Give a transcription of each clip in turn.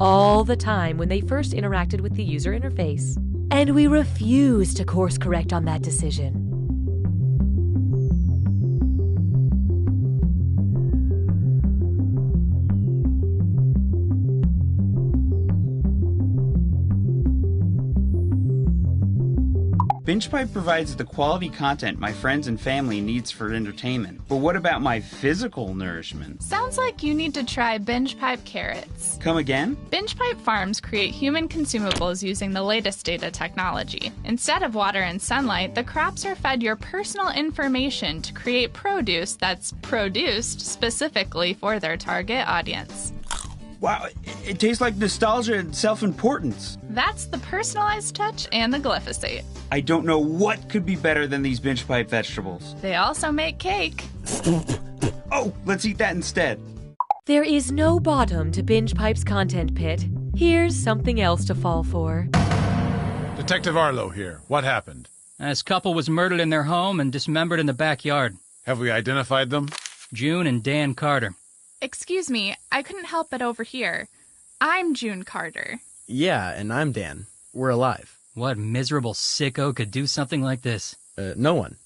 all the time when they first interacted with the user interface. And we refuse to course correct on that decision. BingePipe provides the quality content my friends and family needs for entertainment. But what about my physical nourishment? Sounds like you need to try BingePipe carrots. Come again? BingePipe farms create human consumables using the latest data technology. Instead of water and sunlight, the crops are fed your personal information to create produce that's produced specifically for their target audience. Wow, it tastes like nostalgia and self-importance. That's the personalized touch and the glyphosate. I don't know what could be better than these BingePipe vegetables. They also make cake. Oh, let's eat that instead. There is no bottom to BingePipe's content pit. Here's something else to fall for. Detective Arlo here. What happened? This couple was murdered in their home and dismembered in the backyard. Have we identified them? June and Dan Carter. Excuse me, I couldn't help but overhear. I'm June Carter. Yeah, and I'm Dan. We're alive. What miserable sicko could do something like this? No one.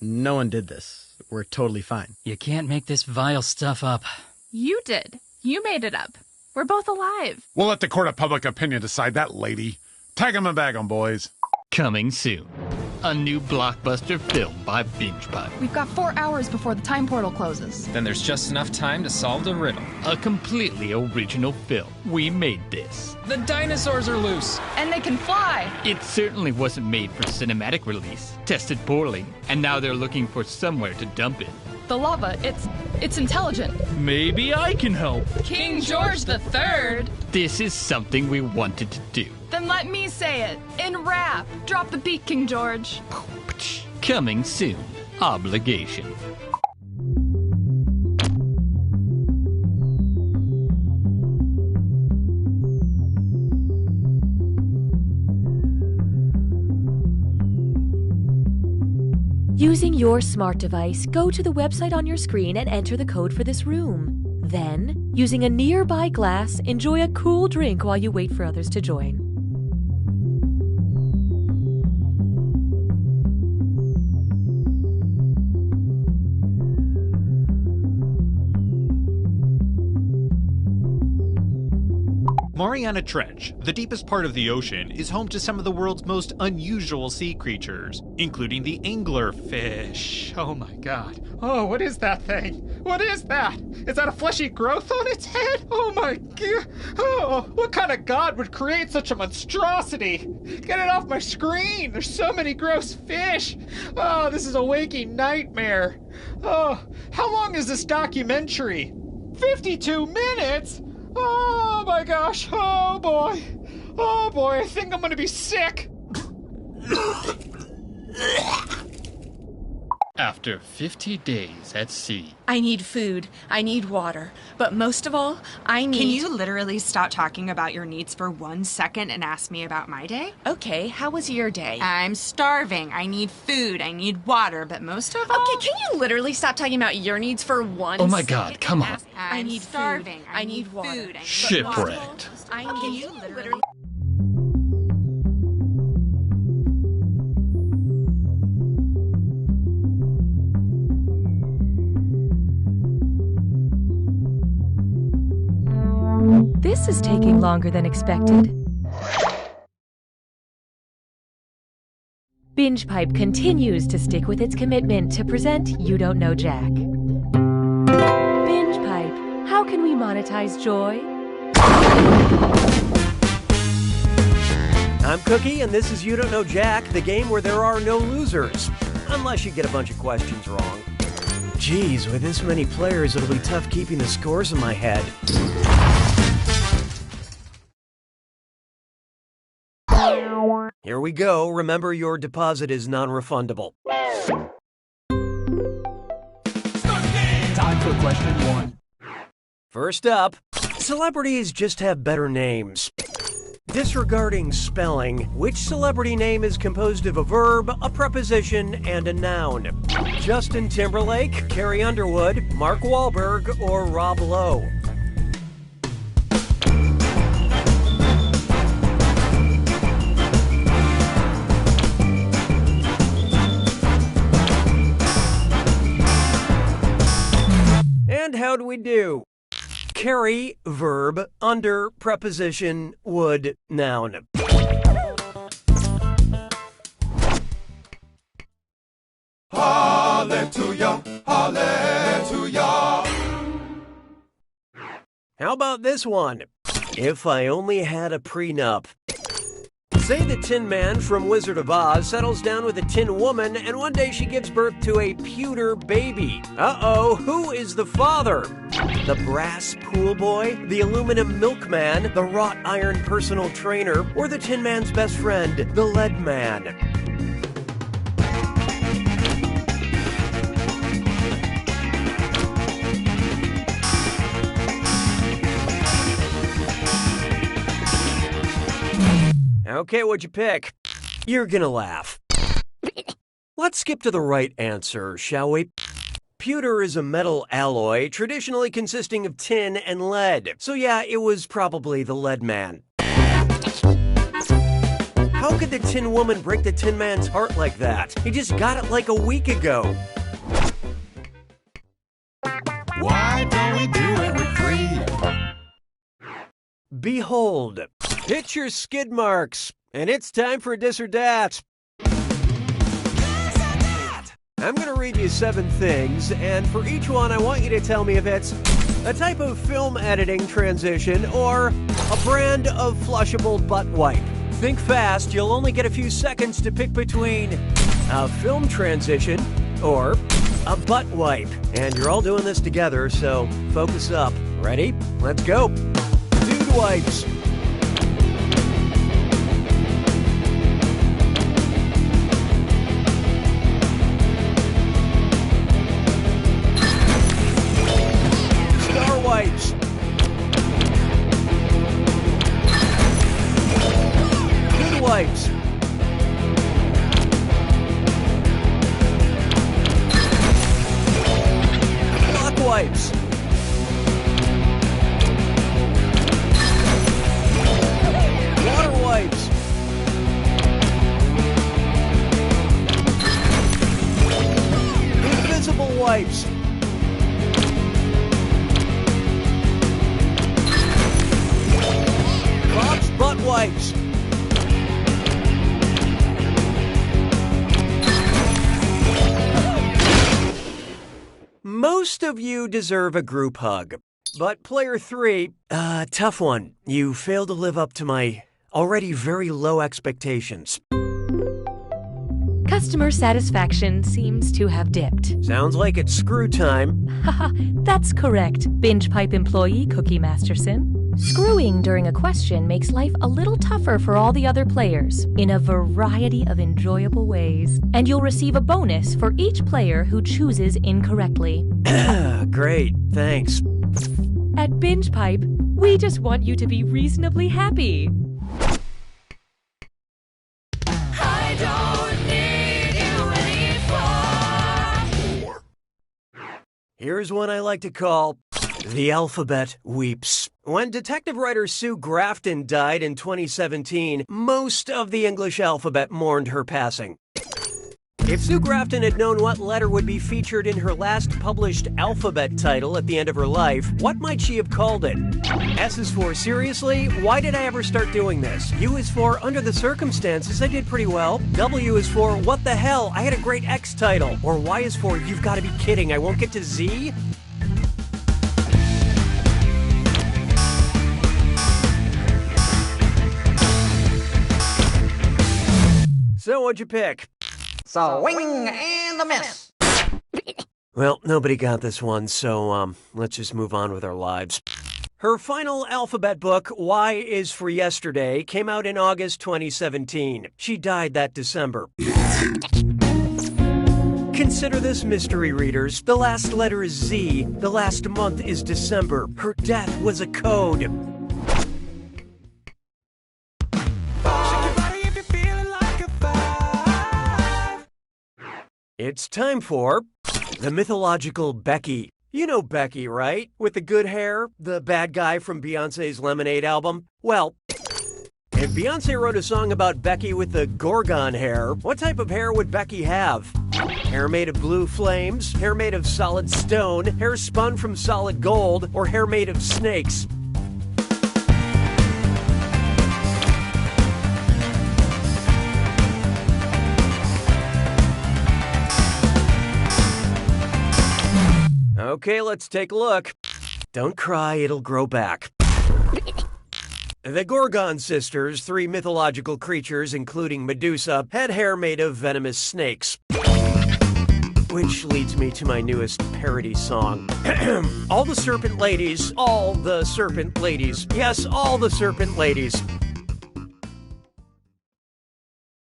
No one did this. We're totally fine. You can't make this vile stuff up. You did. You made it up. We're both alive. We'll let the court of public opinion decide that, lady. Tag 'em and bag 'em, boys. Coming soon. A new blockbuster film by BingePipe. We've got 4 hours before the time portal closes. Then there's just enough time to solve the riddle. A completely original film. We made this. The dinosaurs are loose. And they can fly! It certainly wasn't made for cinematic release. Tested poorly, and now they're looking for somewhere to dump it. The lava, it's intelligent. Maybe I can help. King George III! This is something we wanted to do. Then let me say it. In rap. Drop the beat, King George. Coming soon. Obligation. Using your smart device, go to the website on your screen and enter the code for this room. Then, using a nearby glass, enjoy a cool drink while you wait for others to join. Mariana Trench, the deepest part of the ocean, is home to some of the world's most unusual sea creatures, including the anglerfish. Oh my god. Oh, what is that thing? What is that? Is that a fleshy growth on its head? Oh my god. Oh, what kind of god would create such a monstrosity? Get it off my screen. There's so many gross fish. Oh, this is a waking nightmare. Oh, how long is this documentary? 52 minutes? Oh my gosh, oh boy, I think I'm gonna be sick. After 50 days at sea. I need food, I need water, but most of all, I need... Can you literally stop talking about your needs for 1 second and ask me about my day? Okay, how was your day? I'm starving, I need food, I need water, but most of all... Okay, can you literally stop talking about your needs for 1 second? Oh my god, come on. I need starving, food. I need water. Food. Shipwrecked. I need... Can you literally... This is taking longer than expected. BingePipe continues to stick with its commitment to present You Don't Know Jack. BingePipe, how can we monetize joy? I'm Cookie, and this is You Don't Know Jack, the game where there are no losers. Unless you get a bunch of questions wrong. Geez, with this many players, it'll be tough keeping the scores in my head. Here we go. Remember, your deposit is non-refundable. Time for question 1. First up, celebrities just have better names. Disregarding spelling, which celebrity name is composed of a verb, a preposition, and a noun? Justin Timberlake, Carrie Underwood, Mark Wahlberg, or Rob Lowe? Carry, verb, under, preposition, would, noun. Hallelujah, hallelujah. How about this one? If I only had a prenup. Say the Tin Man from Wizard of Oz settles down with a Tin Woman, and one day she gives birth to a pewter baby. Uh-oh, who is the father? The brass pool boy, the aluminum milkman, the wrought iron personal trainer, or the Tin Man's best friend, the lead man? Okay, what'd you pick? You're gonna laugh. Let's skip to the right answer, shall we? Pewter is a metal alloy, traditionally consisting of tin and lead. So yeah, it was probably the lead man. How could the Tin Woman break the Tin Man's heart like that? He just got it like a week ago. Why don't we do it with free? Behold, hit your skid marks, and it's time for Dis or Dat. I'm going to read you 7 things, and for each one I want you to tell me if it's a type of film editing transition or a brand of flushable butt wipe. Think fast, you'll only get a few seconds to pick between a film transition or a butt wipe. And you're all doing this together, so focus up. Ready? Let's go. Dude wipes. Star wipes. Good wipes. Clock wipes. Water wipes. Invisible wipes. Bob's butt wipes. Most of you deserve a group hug. But player 3, tough one. You failed to live up to my already very low expectations. Customer satisfaction seems to have dipped. Sounds like it's screw time. Haha, that's correct, Binge Pipe employee Cookie Masterson. Screwing during a question makes life a little tougher for all the other players in a variety of enjoyable ways. And you'll receive a bonus for each player who chooses incorrectly. Great, thanks. At Binge Pipe, we just want you to be reasonably happy. I don't need you anymore. Here's one I like to call The Alphabet Weeps. When detective writer Sue Grafton died in 2017, most of the English alphabet mourned her passing. If Sue Grafton had known what letter would be featured in her last published alphabet title at the end of her life, what might she have called it? S is for seriously, why did I ever start doing this? U is for under the circumstances, I did pretty well. W is for what the hell, I had a great X title. Or Y is for you've got to be kidding, I won't get to Z? So what'd you pick? Swing and a miss. Well, nobody got this one, so let's just move on with our lives. Her final alphabet book, Y is for Yesterday, came out in August 2017. She died that December. Consider this, mystery readers. The last letter is Z. The last month is December. Her death was a code. It's time for the mythological Becky. You know Becky, right? With the good hair, the bad guy from Beyoncé's Lemonade album? Well, If Beyonce wrote a song about Becky with the Gorgon hair, what type of hair would Becky have? Hair made of blue flames, hair made of solid stone, hair spun from solid gold, or hair made of snakes? Okay, let's take a look. Don't cry, it'll grow back. The Gorgon sisters, 3 mythological creatures including Medusa, had hair made of venomous snakes. Which leads me to my newest parody song. All the serpent ladies, all the serpent ladies. Yes, all the serpent ladies.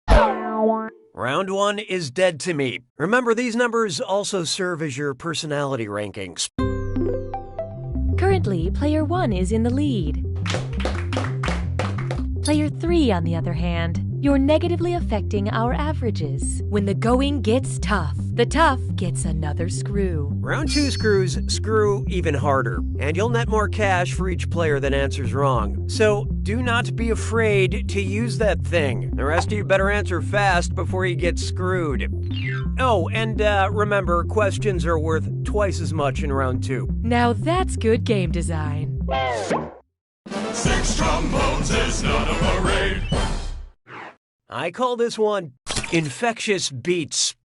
Round 1 is dead to me. Remember, these numbers also serve as your personality rankings. Currently, player 1 is in the lead. Player 3, on the other hand, you're negatively affecting our averages. When the going gets tough, the tough gets another screw. Round 2 screws screw even harder, and you'll net more cash for each player that answers wrong. So do not be afraid to use that thing. The rest of you better answer fast before you get screwed. Oh, and remember, questions are worth twice as much in round 2. Now that's good game design. 6 trombones is not a parade. I call this one Infectious Beats.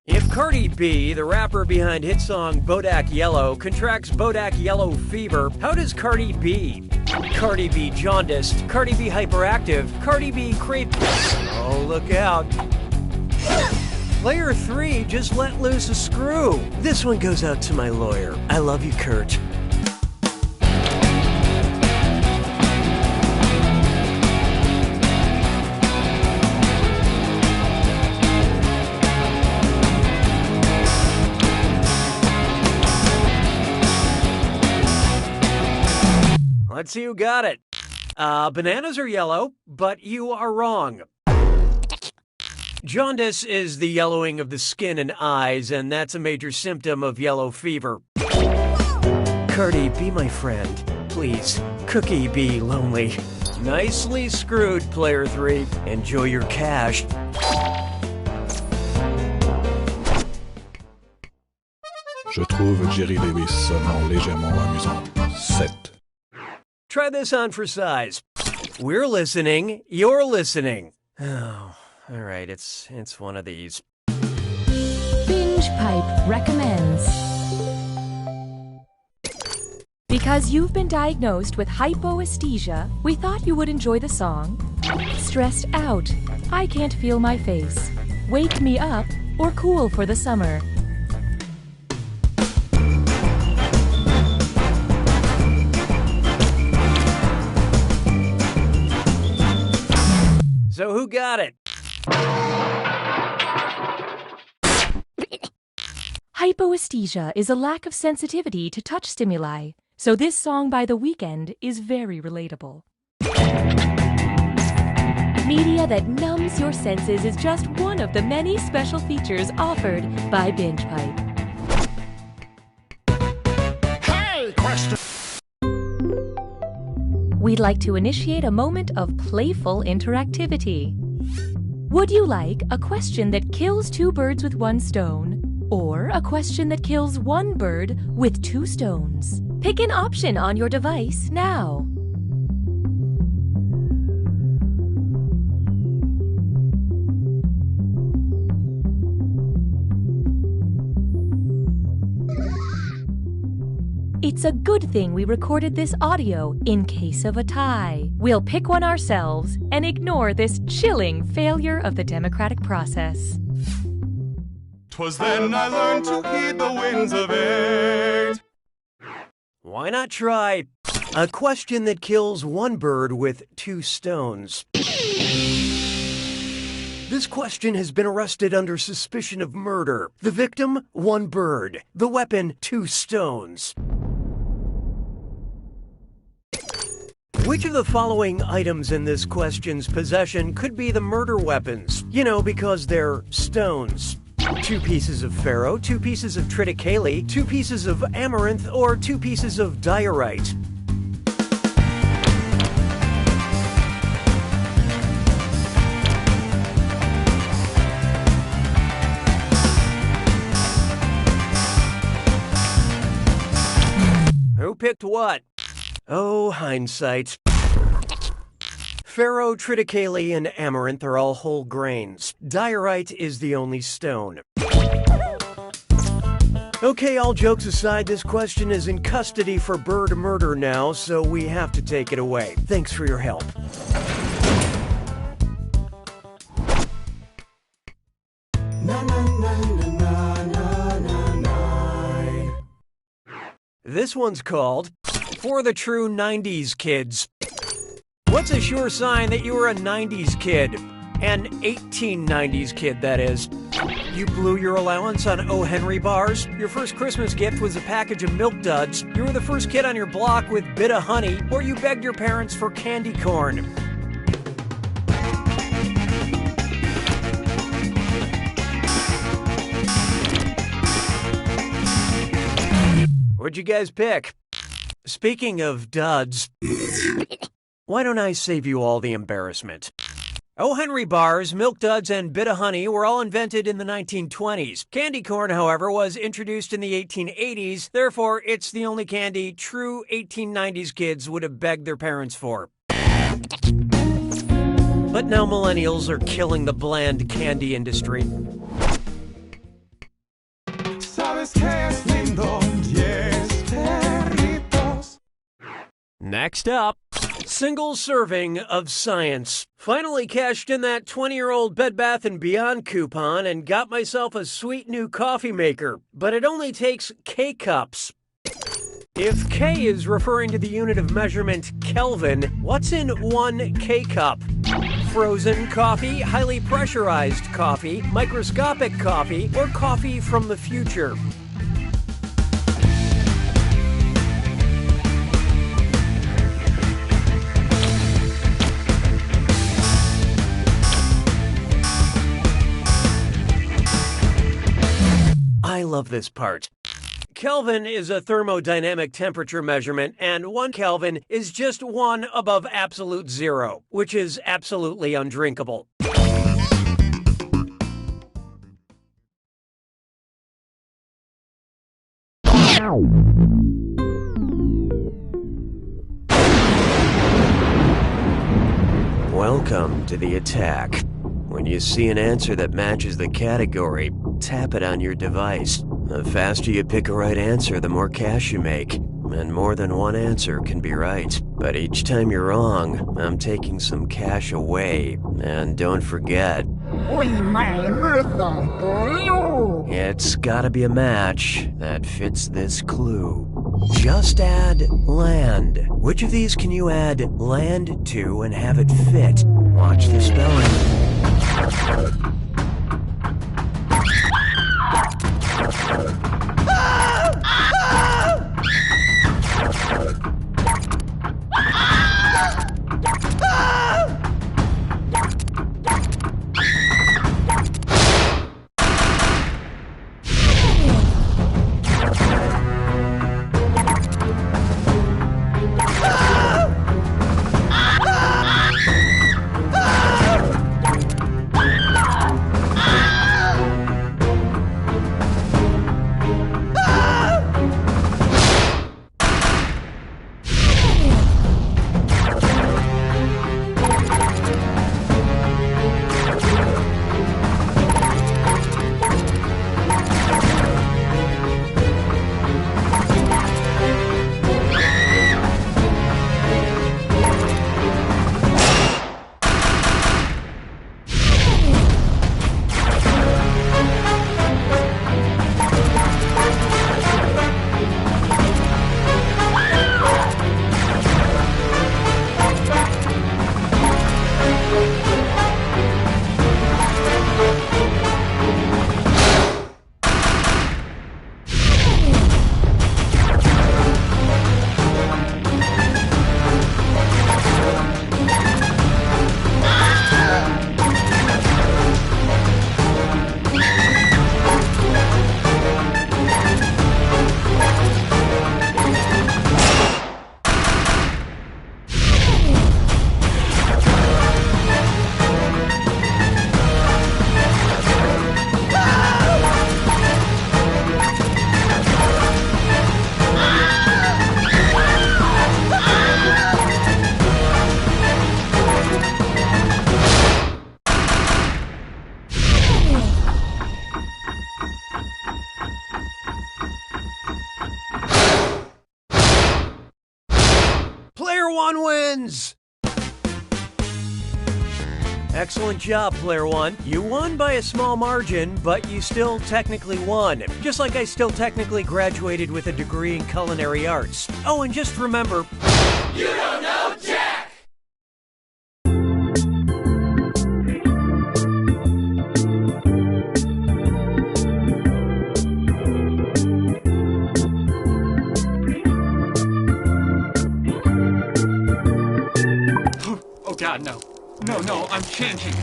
If Cardi B, the rapper behind hit song Bodak Yellow, contracts Bodak Yellow fever, how does Cardi B? Cardi B jaundiced, Cardi B hyperactive, Cardi B creep... Oh, look out. Player 3 just let loose a screw. This one goes out to my lawyer. I love you, Kurt. Let's see who got it. Bananas are yellow, but you are wrong. Jaundice is the yellowing of the skin and eyes, and that's a major symptom of yellow fever. Cardi, be my friend. Please. Cookie, be lonely. Nicely screwed, player 3. Enjoy your cash. Je trouve Jerry Lewis seulement légèrement amusant. 7. Try this on for size. We're listening. You're listening. Oh, all right. It's one of these. Binge Pipe recommends. Because you've been diagnosed with hypoesthesia, we thought you would enjoy the song Stressed Out, I Can't Feel My Face, Wake Me Up, or Cool for the Summer. So who got it? Hypoesthesia is a lack of sensitivity to touch stimuli, so this song by The Weeknd is very relatable. Media that numbs your senses is just one of the many special features offered by Binge Pipe. Hey, question! We'd like to initiate a moment of playful interactivity. Would you like a question that kills 2 birds with 1 stone, or a question that kills 1 bird with 2 stones? Pick an option on your device now. It's a good thing we recorded this audio in case of a tie. We'll pick one ourselves and ignore this chilling failure of the democratic process. 'Twas then I learned to heed the winds of 8. Why not try a question that kills 1 bird with 2 stones? This question has been arrested under suspicion of murder. The victim, 1 bird. The weapon, 2 stones. Which of the following items in this question's possession could be the murder weapons? You know, because they're stones. 2 pieces of ferro, 2 pieces of triticale, 2 pieces of amaranth, or 2 pieces of diorite. picked what? Oh, hindsight. Pharaoh, triticale, and amaranth are all whole grains. Diorite is the only stone. Okay, all jokes aside, this question is in custody for bird murder now, so we have to take it away. Thanks for your help. This one's called For the True 90s Kids. What's a sure sign that you were a 90s kid? An 1890s kid, that is. You blew your allowance on O. Henry bars? Your first Christmas gift was a package of Milk Duds? You were the first kid on your block with Bit of Honey? Or you begged your parents for candy corn? What'd you guys pick? Speaking of duds, why don't I save you all the embarrassment? O. Henry bars, Milk Duds, and Bit of Honey were all invented in the 1920s. Candy corn, however, was introduced in the 1880s, therefore it's the only candy true 1890s kids would have begged their parents for. But now millennials are killing the bland candy industry. Next up, single serving of science. Finally cashed in that 20-year-old Bed Bath & Beyond coupon and got myself a sweet new coffee maker, but it only takes K-cups. If K is referring to the unit of measurement Kelvin, what's in one K-cup? Frozen coffee, highly pressurized coffee, microscopic coffee, or coffee from the future? I love this part. Kelvin is a thermodynamic temperature measurement, and 1 Kelvin is just 1 above absolute zero, which is absolutely undrinkable. Welcome to the attack. When you see an answer that matches the category, tap it on your device. The faster you pick a right answer, the more cash you make. And more than one answer can be right. But each time you're wrong, I'm taking some cash away. And don't forget, it's gotta be a match that fits this clue. Just add land. Which of these can you add land to and have it fit? Watch the spelling. Excellent job, Player One. You won by a small margin, but you still technically won. Just like I still technically graduated with a degree in culinary arts. Oh, and just remember... You don't know Jack! Oh God, no. No, I'm changing.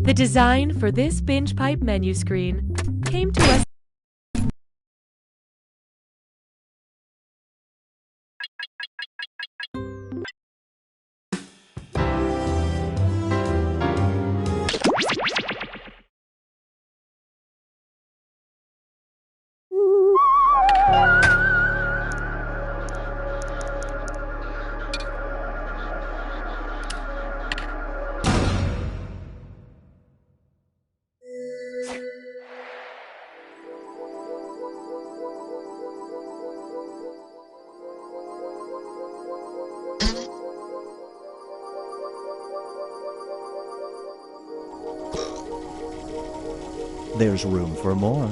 The design for this binge pipe menu screen came to us. There's room for more.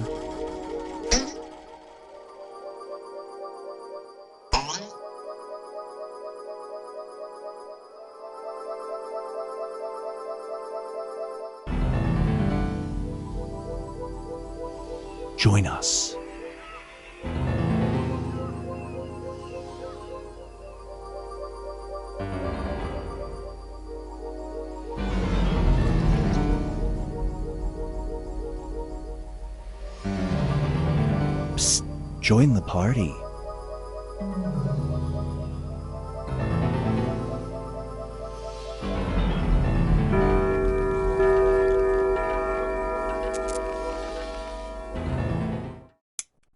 Join us. Psst, join the party.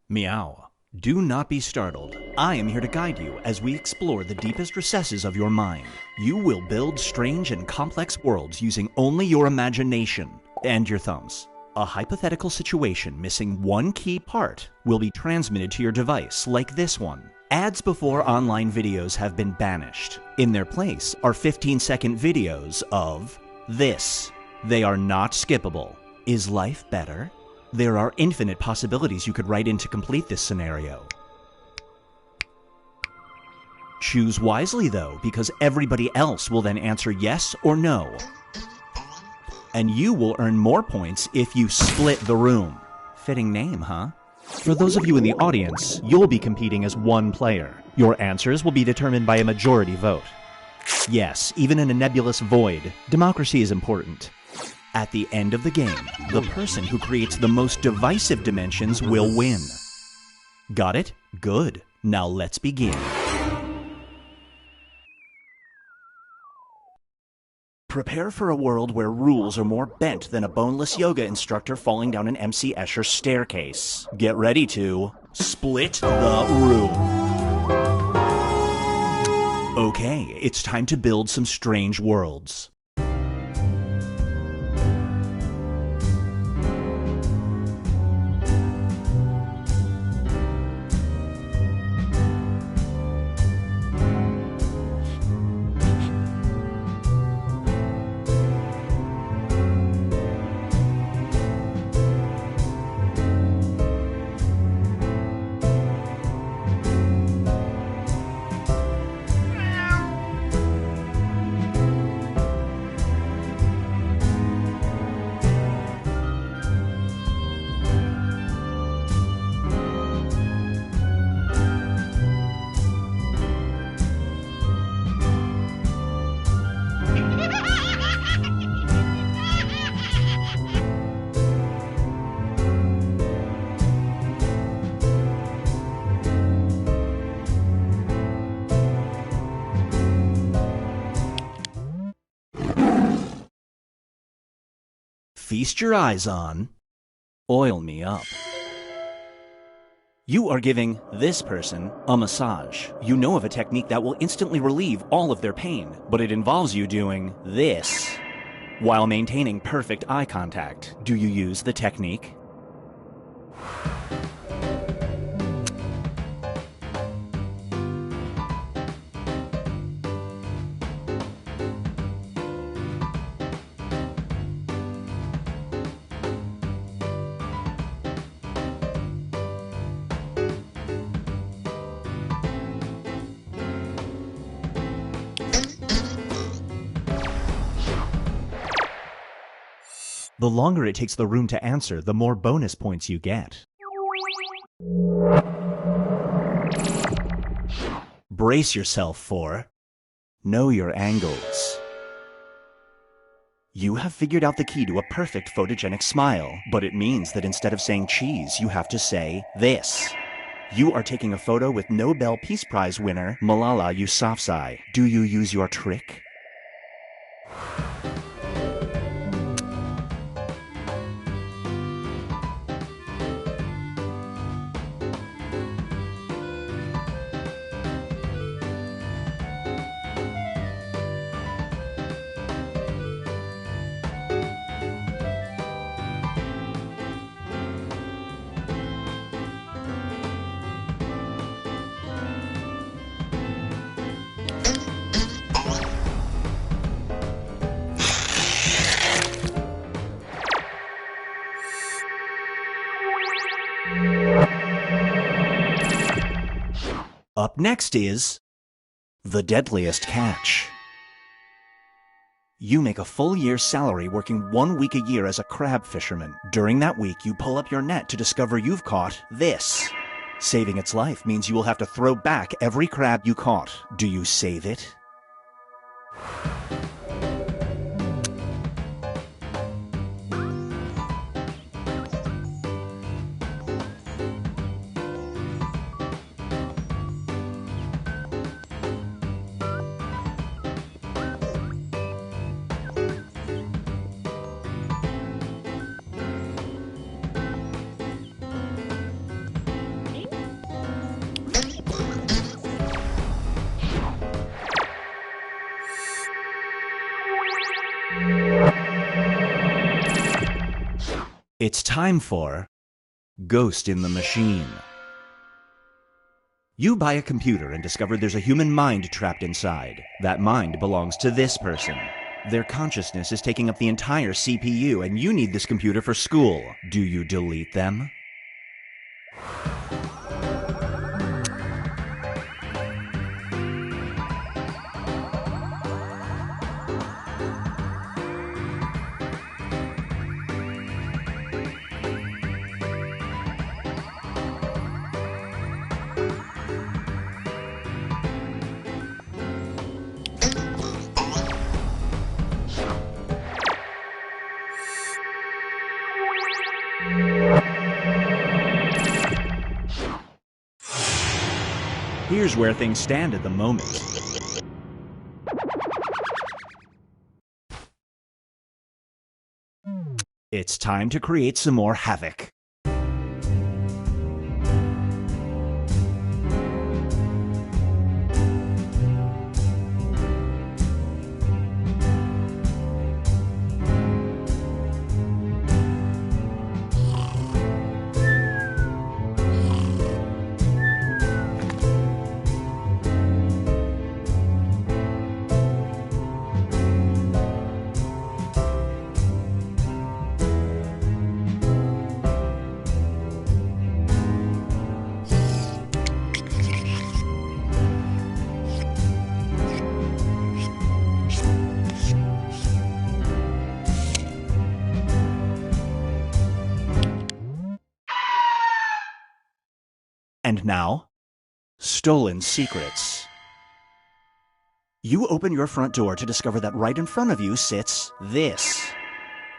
Meow. Do not be startled. I am here to guide you as we explore the deepest recesses of your mind. You will build strange and complex worlds using only your imagination and your thumbs. A hypothetical situation missing one key part will be transmitted to your device, like this one. Ads before online videos have been banished. In their place are 15-second videos of this. They are not skippable. Is life better? There are infinite possibilities you could write in to complete this scenario. Choose wisely, though, because everybody else will then answer yes or no. And you will earn more points if you split the room. Fitting name, huh? For those of you in the audience, you'll be competing as one player. Your answers will be determined by a majority vote. Yes, even in a nebulous void, democracy is important. At the end of the game, the person who creates the most divisive dimensions will win. Got it? Good. Now let's begin. Prepare for a world where rules are more bent than a boneless yoga instructor falling down an MC Escher staircase. Get ready to split the room. Okay, it's time to build some strange worlds. Feast your eyes on Oil Me Up. You are giving this person a massage. You know of a technique that will instantly relieve all of their pain, but it involves you doing this while maintaining perfect eye contact. Do you use the technique? The longer it takes the room to answer, the more bonus points you get. Brace yourself for Know Your Angles. You have figured out the key to a perfect photogenic smile, but it means that instead of saying cheese, you have to say this. You are taking a photo with Nobel Peace Prize winner Malala Yousafzai. Do you use your trick? Up next is The Deadliest Catch. You make a full year's salary working 1 week a year as a crab fisherman. During that week, you pull up your net to discover you've caught this. Saving its life means you will have to throw back every crab you caught. Do you save it? It's time for Ghost in the Machine. You buy a computer and discover there's a human mind trapped inside. That mind belongs to this person. Their consciousness is taking up the entire CPU, and you need this computer for school. Do you delete them? Here's where things stand at the moment. It's time to create some more havoc. And now, stolen secrets. You open your front door to discover that right in front of you sits this.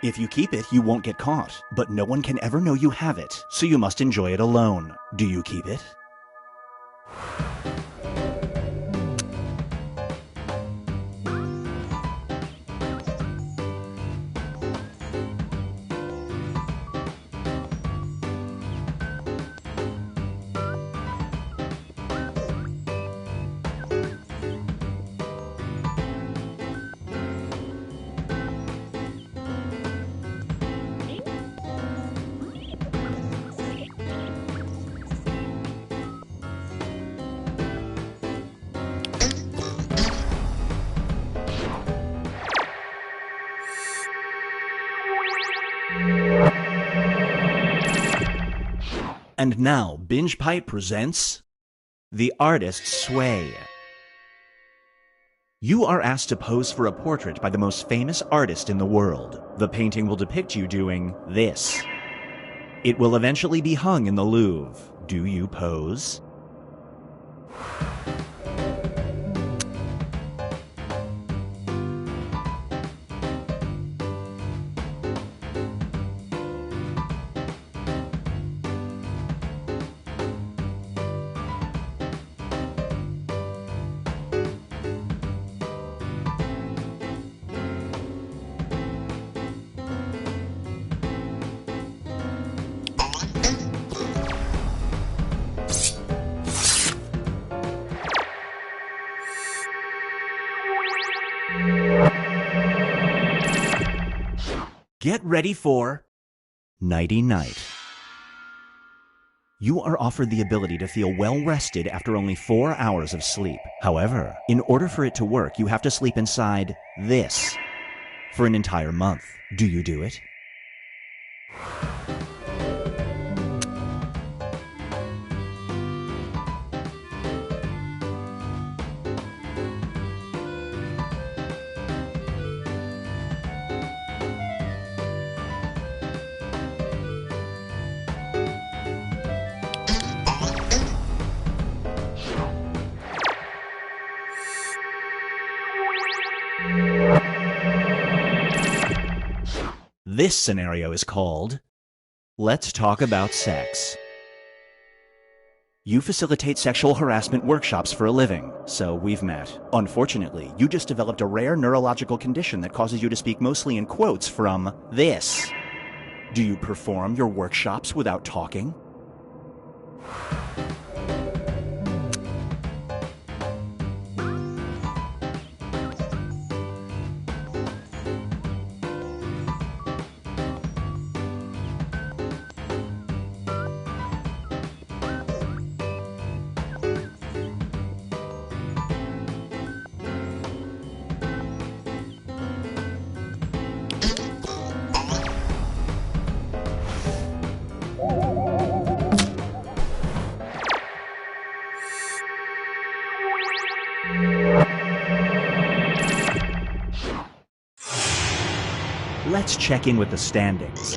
If you keep it, you won't get caught, but no one can ever know you have it, so you must enjoy it alone. Do you keep it? And now, Binge Pipe presents The Artist's Sway. You are asked to pose for a portrait by the most famous artist in the world. The painting will depict you doing this. It will eventually be hung in the Louvre. Do you pose? Get ready for Nighty-Night. You are offered the ability to feel well-rested after only 4 hours of sleep. However, in order for it to work, you have to sleep inside this for an entire month. Do you do it? This scenario is called Let's Talk About Sex. You facilitate sexual harassment workshops for a living, so we've met. Unfortunately, you just developed a rare neurological condition that causes you to speak mostly in quotes from this. Do you perform your workshops without talking? Let's check in with the standings.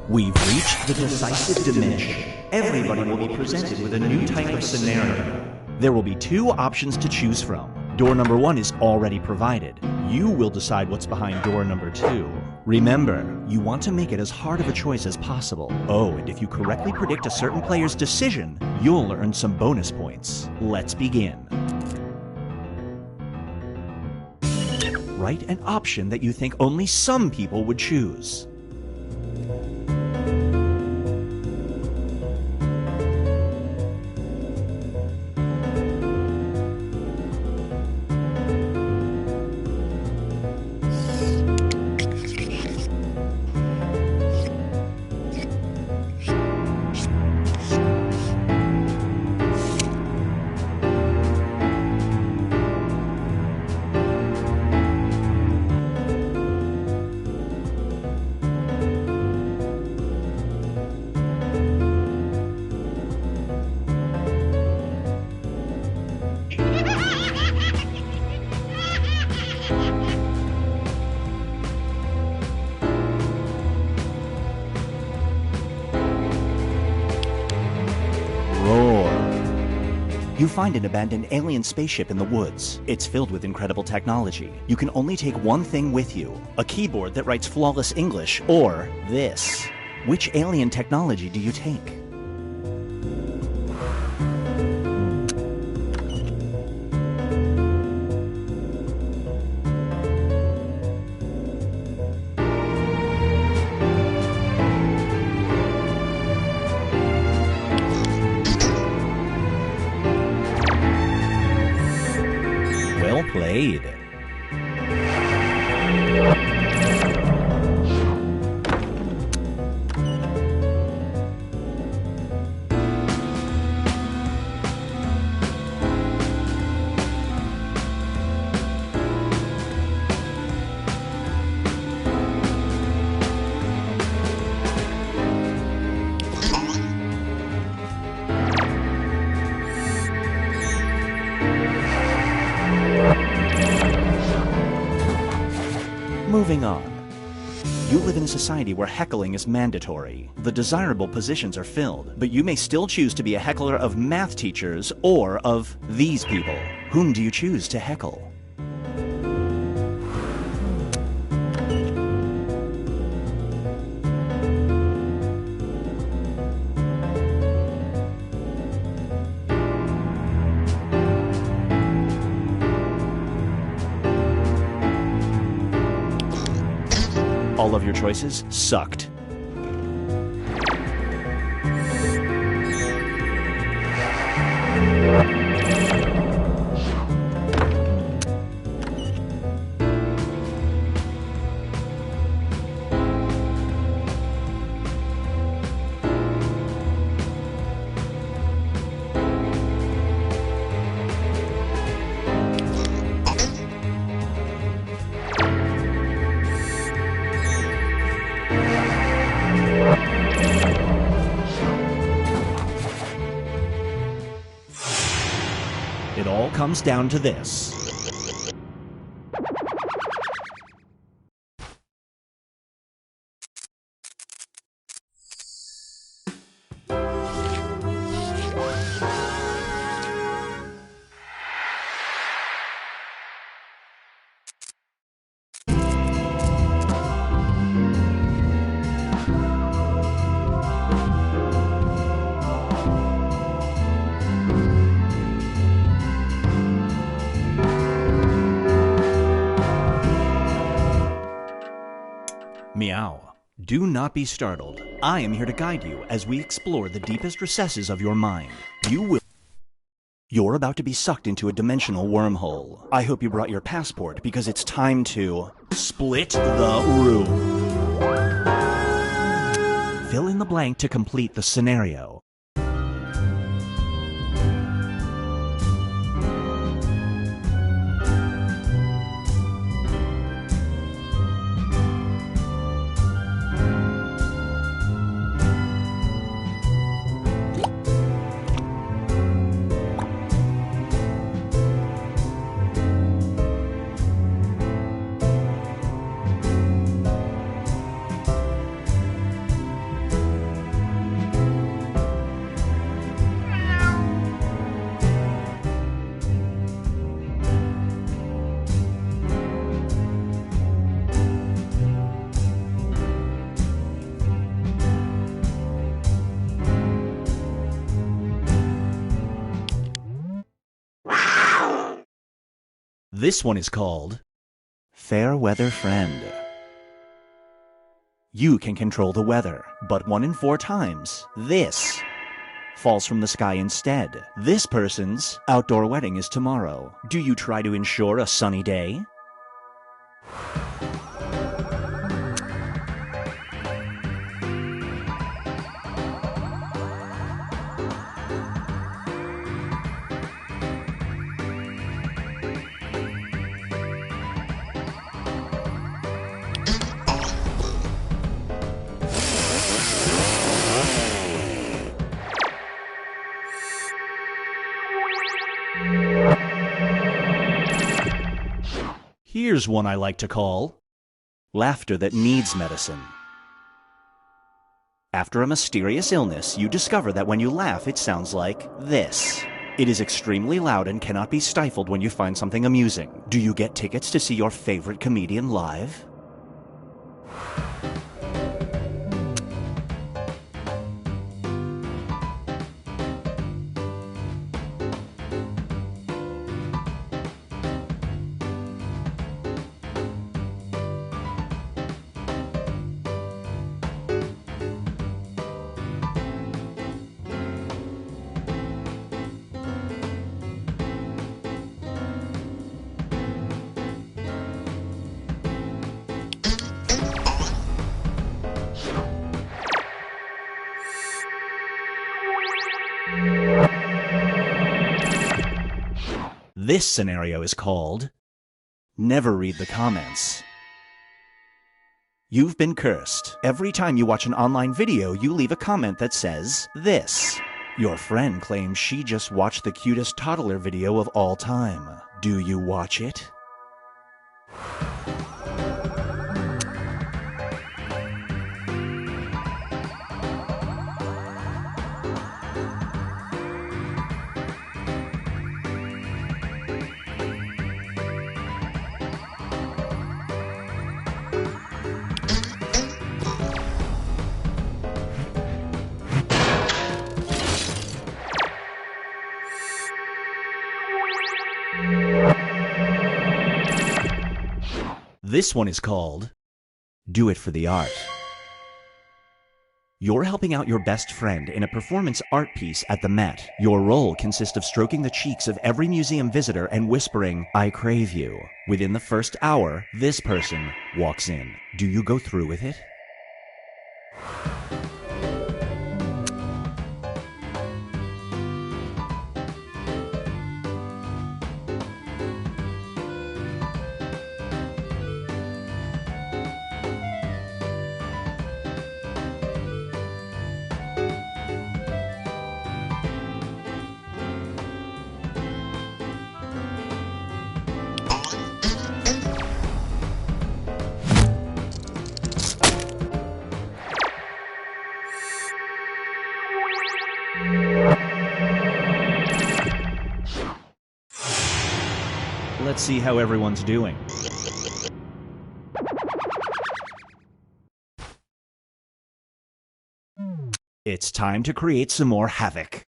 We've reached the decisive dimension. Everybody will be presented with a new type of scenario. There will be 2 options to choose from. Door number 1 is already provided. You will decide what's behind door number 2. Remember, you want to make it as hard of a choice as possible. Oh, and if you correctly predict a certain player's decision, you'll earn some bonus points. Let's begin. Write an option that you think only some people would choose. You find an abandoned alien spaceship in the woods. It's filled with incredible technology. You can only take one thing with you: a keyboard that writes flawless English, or this. Which alien technology do you take? Well played. Moving on. You live in a society where heckling is mandatory. The desirable positions are filled, but you may still choose to be a heckler of math teachers or of these people. Whom do you choose to heckle? All of your choices sucked. It all comes down to this. Meow. Do not be startled. I am here to guide you as we explore the deepest recesses of your mind. You're about to be sucked into a dimensional wormhole. I hope you brought your passport because it's time to split the room. Fill in the blank to complete the scenario. This one is called Fair Weather Friend. You can control the weather, but 1 in 4 times, this falls from the sky instead. This person's outdoor wedding is tomorrow. Do you try to ensure a sunny day? Here's one I like to call Laughter That Needs Medicine. After a mysterious illness, you discover that when you laugh, it sounds like this. It is extremely loud and cannot be stifled when you find something amusing. Do you get tickets to see your favorite comedian live? This scenario is called Never Read the Comments. You've been cursed. Every time you watch an online video, you leave a comment that says this. Your friend claims she just watched the cutest toddler video of all time. Do you watch it? This one is called Do It for the Art. You're helping out your best friend in a performance art piece at the Met. Your role consists of stroking the cheeks of every museum visitor and whispering, "I crave you." Within the first hour, this person walks in. Do you go through with it? Let's see how everyone's doing. It's time to create some more havoc.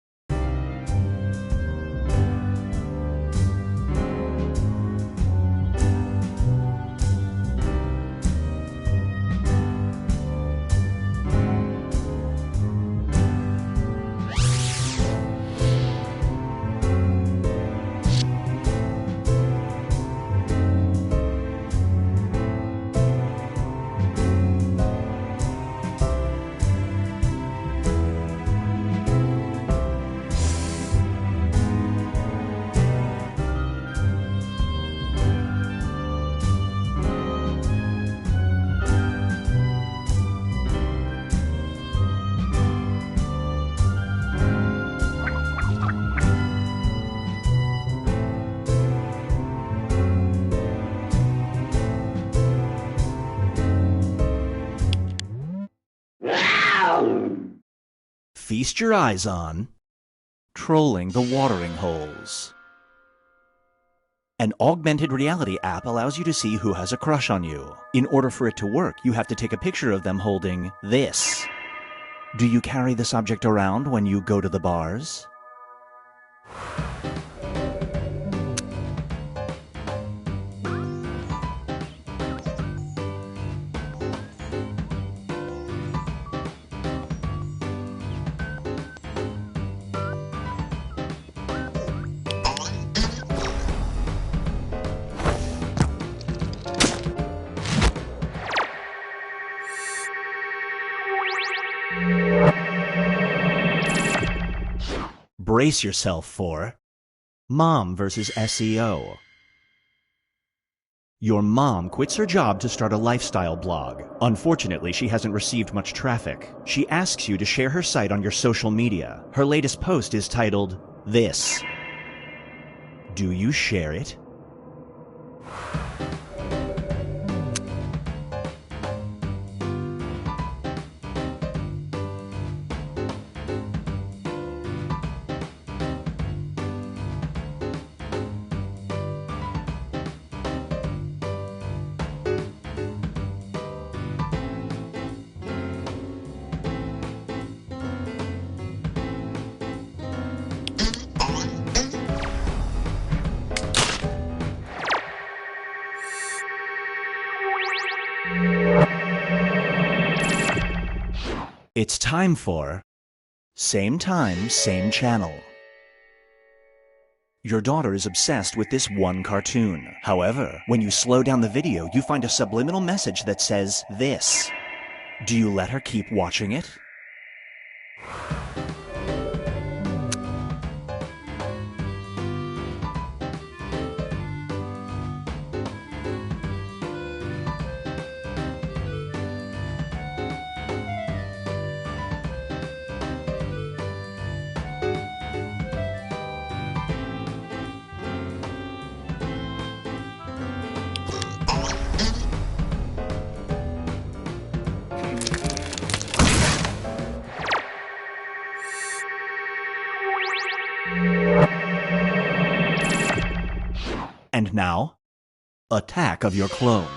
Feast your eyes on Trolling the Watering Holes. An augmented reality app allows you to see who has a crush on you. In order for it to work, you have to take a picture of them holding this. Do you carry this object around when you go to the bars? Brace yourself for Mom versus SEO. Your mom quits her job to start a lifestyle blog. Unfortunately, she hasn't received much traffic. She asks you to share her site on your social media. Her latest post is titled, "This." Do you share it? It's time for Same Time, Same Channel. Your daughter is obsessed with this one cartoon. However, when you slow down the video, you find a subliminal message that says this. Do you let her keep watching it? And now, attack of your clone.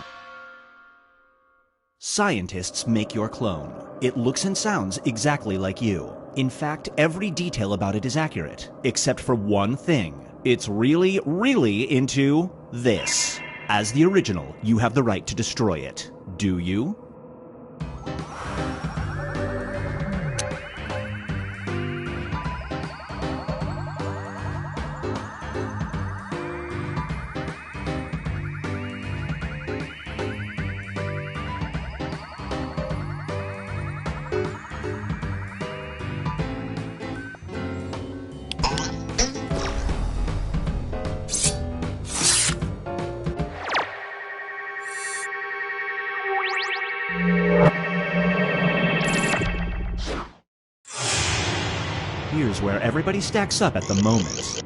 Scientists make your clone. It looks and sounds exactly like you. In fact, every detail about it is accurate, except for one thing. It's really, really into this. As the original, you have the right to destroy it. Do you? Here's where everybody stacks up at the moment.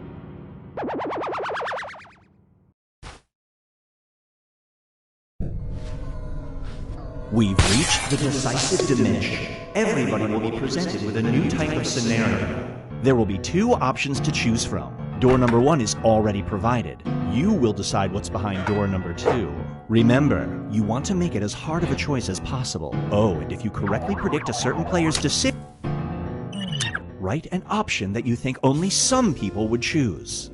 We've reached the decisive dimension. Everybody will be presented with a new type of scenario. There will be two options to choose from. Door number 1 is already provided. You will decide what's behind door number 2. Remember, you want to make it as hard of a choice as possible. Oh, and if you correctly predict a certain player's decision, write an option that you think only some people would choose.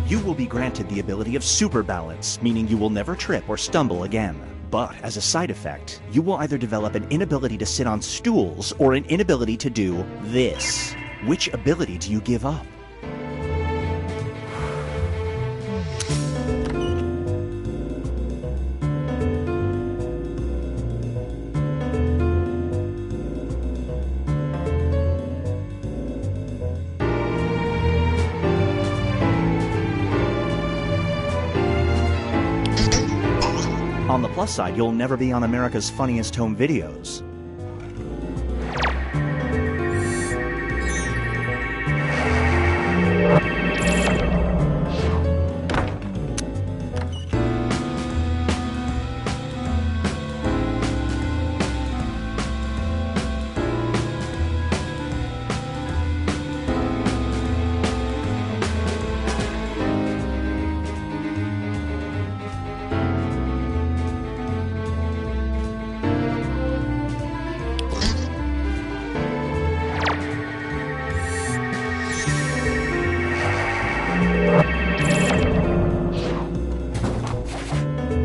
You will be granted the ability of super balance, meaning you will never trip or stumble again. But as a side effect, you will either develop an inability to sit on stools or an inability to do this. Which ability do you give up? On the plus side, you'll never be on America's Funniest Home Videos.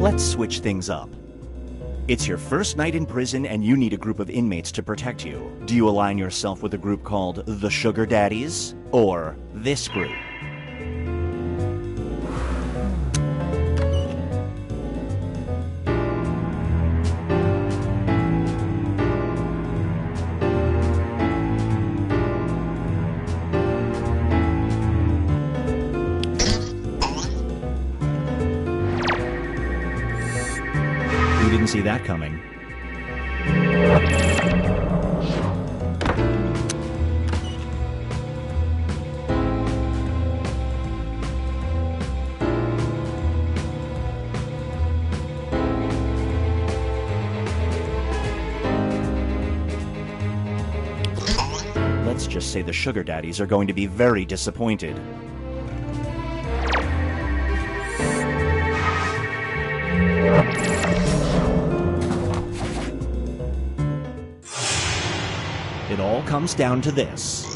Let's switch things up. It's your first night in prison and you need a group of inmates to protect you. Do you align yourself with a group called the Sugar Daddies or this group? Didn't see that coming. Let's just say the Sugar Daddies are going to be very disappointed. It all comes down to this.